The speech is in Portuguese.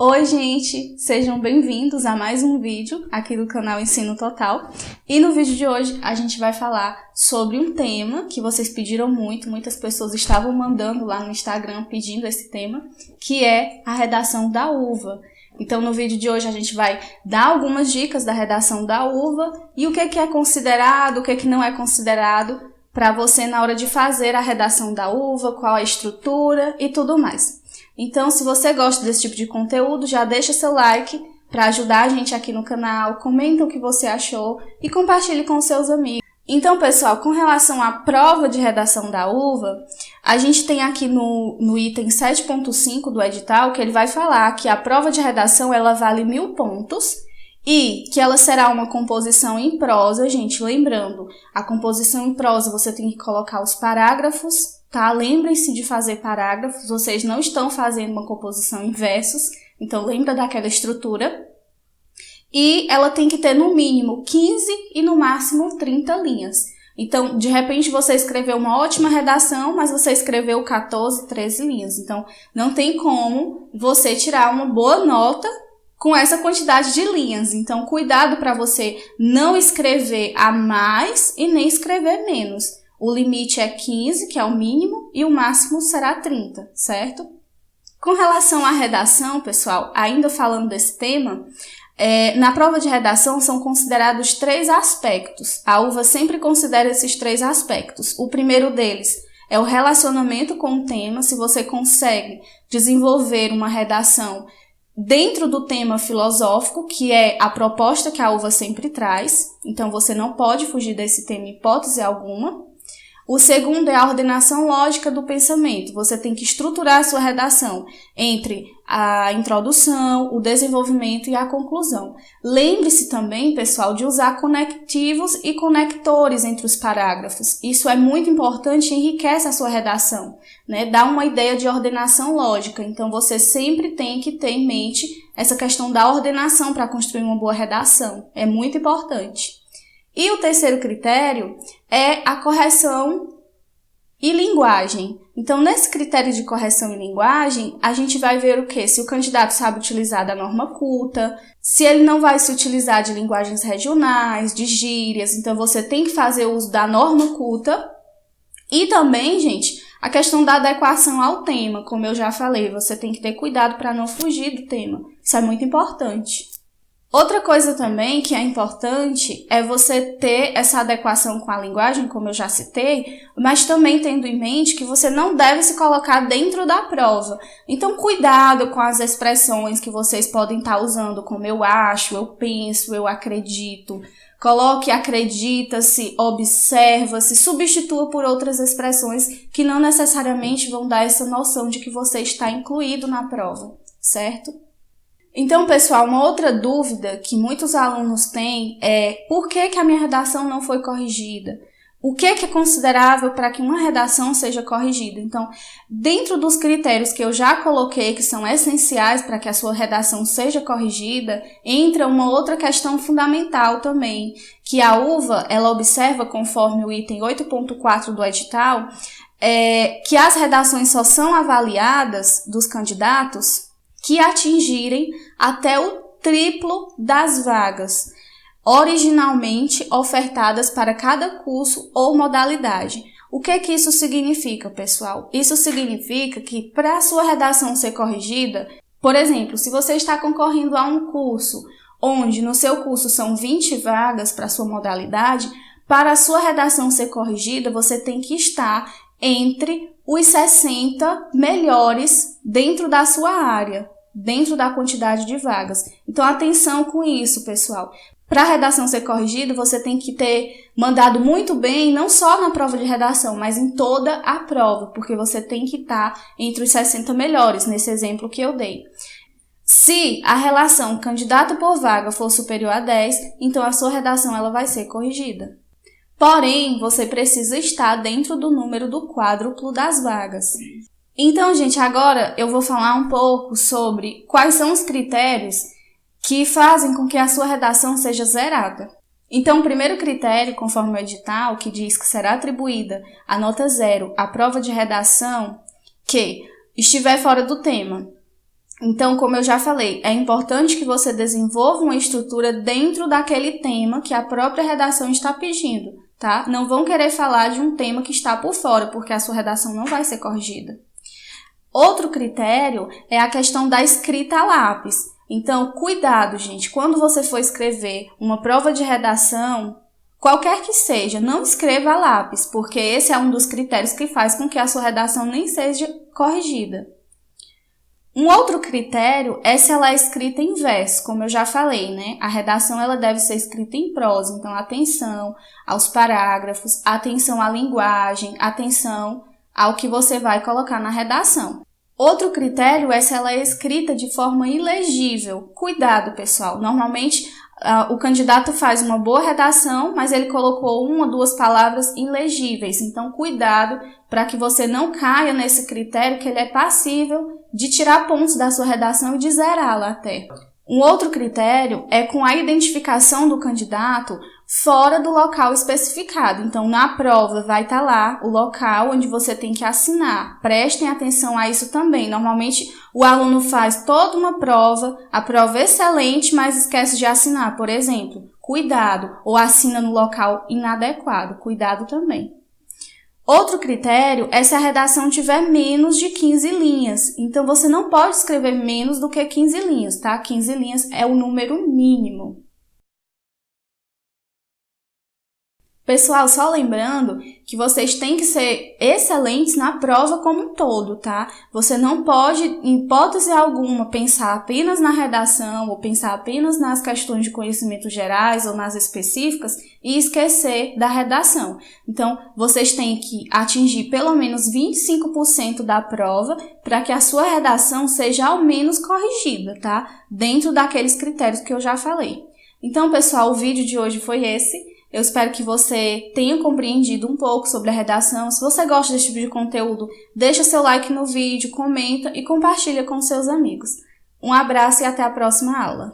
Oi, gente! Sejam bem-vindos a mais um vídeo aqui do canal Ensino Total. E no vídeo de hoje a gente vai falar sobre um tema que vocês pediram muito, muitas pessoas estavam mandando lá no Instagram pedindo esse tema, que é a redação da UVA. Então no vídeo de hoje a gente vai dar algumas dicas da redação da UVA e o que é considerado, o que não é considerado para você na hora de fazer a redação da UVA, qual a estrutura e tudo mais. Então, se você gosta desse tipo de conteúdo, já deixa seu like para ajudar a gente aqui no canal, comenta o que você achou e compartilhe com seus amigos. Então, pessoal, com relação à prova de redação da UVA, a gente tem aqui no item 7.5 do edital que ele vai falar que a prova de redação ela vale 1000 pontos e que ela será uma composição em prosa. Gente, lembrando, a composição em prosa você tem que colocar os parágrafos, tá? Lembrem-se de fazer parágrafos, vocês não estão fazendo uma composição em versos, então lembra daquela estrutura. E ela tem que ter no mínimo 15 e no máximo 30 linhas. Então, de repente você escreveu uma ótima redação, mas você escreveu 14, 13 linhas. Então, não tem como você tirar uma boa nota com essa quantidade de linhas. Então, cuidado para você não escrever a mais e nem escrever menos. O limite é 15, que é o mínimo, e o máximo será 30, certo? Com relação à redação, pessoal, ainda falando desse tema, na prova de redação são considerados 3 aspectos. A UVA sempre considera esses 3 aspectos. O primeiro deles é o relacionamento com o tema, se você consegue desenvolver uma redação dentro do tema filosófico, que é a proposta que a UVA sempre traz. Então, você não pode fugir desse tema em hipótese alguma. O segundo é a ordenação lógica do pensamento. Você tem que estruturar a sua redação entre a introdução, o desenvolvimento e a conclusão. Lembre-se também, pessoal, de usar conectivos e conectores entre os parágrafos. Isso é muito importante e enriquece a sua redação, né? Dá uma ideia de ordenação lógica. Então, você sempre tem que ter em mente essa questão da ordenação para construir uma boa redação. É muito importante. E o terceiro critério é a correção e linguagem. Então, nesse critério de correção e linguagem, a gente vai ver o quê? Se o candidato sabe utilizar da norma culta, se ele não vai se utilizar de linguagens regionais, de gírias. Então, você tem que fazer uso da norma culta. E também, gente, a questão da adequação ao tema, como eu já falei, você tem que ter cuidado para não fugir do tema. Isso é muito importante. Outra coisa também que é importante é você ter essa adequação com a linguagem, como eu já citei, mas também tendo em mente que você não deve se colocar dentro da prova. Então, cuidado com as expressões que vocês podem estar usando, como eu acho, eu penso, eu acredito. Coloque acredita-se, observa-se, substitua por outras expressões que não necessariamente vão dar essa noção de que você está incluído na prova, certo? Então, pessoal, uma outra dúvida que muitos alunos têm é por que a minha redação não foi corrigida? O que é considerável para que uma redação seja corrigida? Então, dentro dos critérios que eu já coloquei, que são essenciais para que a sua redação seja corrigida, entra uma outra questão fundamental também, que a UVA, ela observa, conforme o item 8.4 do edital, que as redações só são avaliadas dos candidatos que atingirem até o triplo das vagas originalmente ofertadas para cada curso ou modalidade. O que isso significa, pessoal? Isso significa que para a sua redação ser corrigida, por exemplo, se você está concorrendo a um curso onde no seu curso são 20 vagas para a sua modalidade, para a sua redação ser corrigida, você tem que estar entre os 60 melhores dentro da sua área, dentro da quantidade de vagas. Então, atenção com isso, pessoal. Para a redação ser corrigida, você tem que ter mandado muito bem, não só na prova de redação, mas em toda a prova, porque você tem que estar entre os 60 melhores, nesse exemplo que eu dei. Se a relação candidato por vaga for superior a 10, então a sua redação ela vai ser corrigida. Porém, você precisa estar dentro do número do quádruplo das vagas. Então, gente, agora eu vou falar um pouco sobre quais são os critérios que fazem com que a sua redação seja zerada. Então, o primeiro critério, conforme o edital, que diz que será atribuída a nota 0 à prova de redação que estiver fora do tema. Então, como eu já falei, é importante que você desenvolva uma estrutura dentro daquele tema que a própria redação está pedindo, tá? Não vão querer falar de um tema que está por fora, porque a sua redação não vai ser corrigida. Outro critério é a questão da escrita a lápis. Então, cuidado, gente, quando você for escrever uma prova de redação, qualquer que seja, não escreva a lápis, porque esse é um dos critérios que faz com que a sua redação nem seja corrigida. Um outro critério é se ela é escrita em verso, como eu já falei, né? A redação ela deve ser escrita em prosa, então atenção aos parágrafos, atenção à linguagem, atenção ao que você vai colocar na redação. Outro critério é se ela é escrita de forma ilegível. Cuidado, pessoal. Normalmente, o candidato faz uma boa redação, mas ele colocou 1 ou 2 palavras ilegíveis. Então, cuidado para que você não caia nesse critério que ele é passível de tirar pontos da sua redação e de zerá-la até. Um outro critério é com a identificação do candidato fora do local especificado. Então, na prova vai estar lá o local onde você tem que assinar. Prestem atenção a isso também. Normalmente, o aluno faz toda uma prova, a prova é excelente, mas esquece de assinar, por exemplo. Cuidado. Ou assina no local inadequado. Cuidado também. Outro critério é se a redação tiver menos de 15 linhas. Então, você não pode escrever menos do que 15 linhas, tá? 15 linhas é o número mínimo. Pessoal, só lembrando que vocês têm que ser excelentes na prova como um todo, tá? Você não pode, em hipótese alguma, pensar apenas na redação ou pensar apenas nas questões de conhecimentos gerais ou nas específicas e esquecer da redação. Então, vocês têm que atingir pelo menos 25% da prova para que a sua redação seja ao menos corrigida, tá? Dentro daqueles critérios que eu já falei. Então, pessoal, o vídeo de hoje foi esse. Eu espero que você tenha compreendido um pouco sobre a redação. Se você gosta desse tipo de conteúdo, deixa seu like no vídeo, comenta e compartilha com seus amigos. Um abraço e até a próxima aula.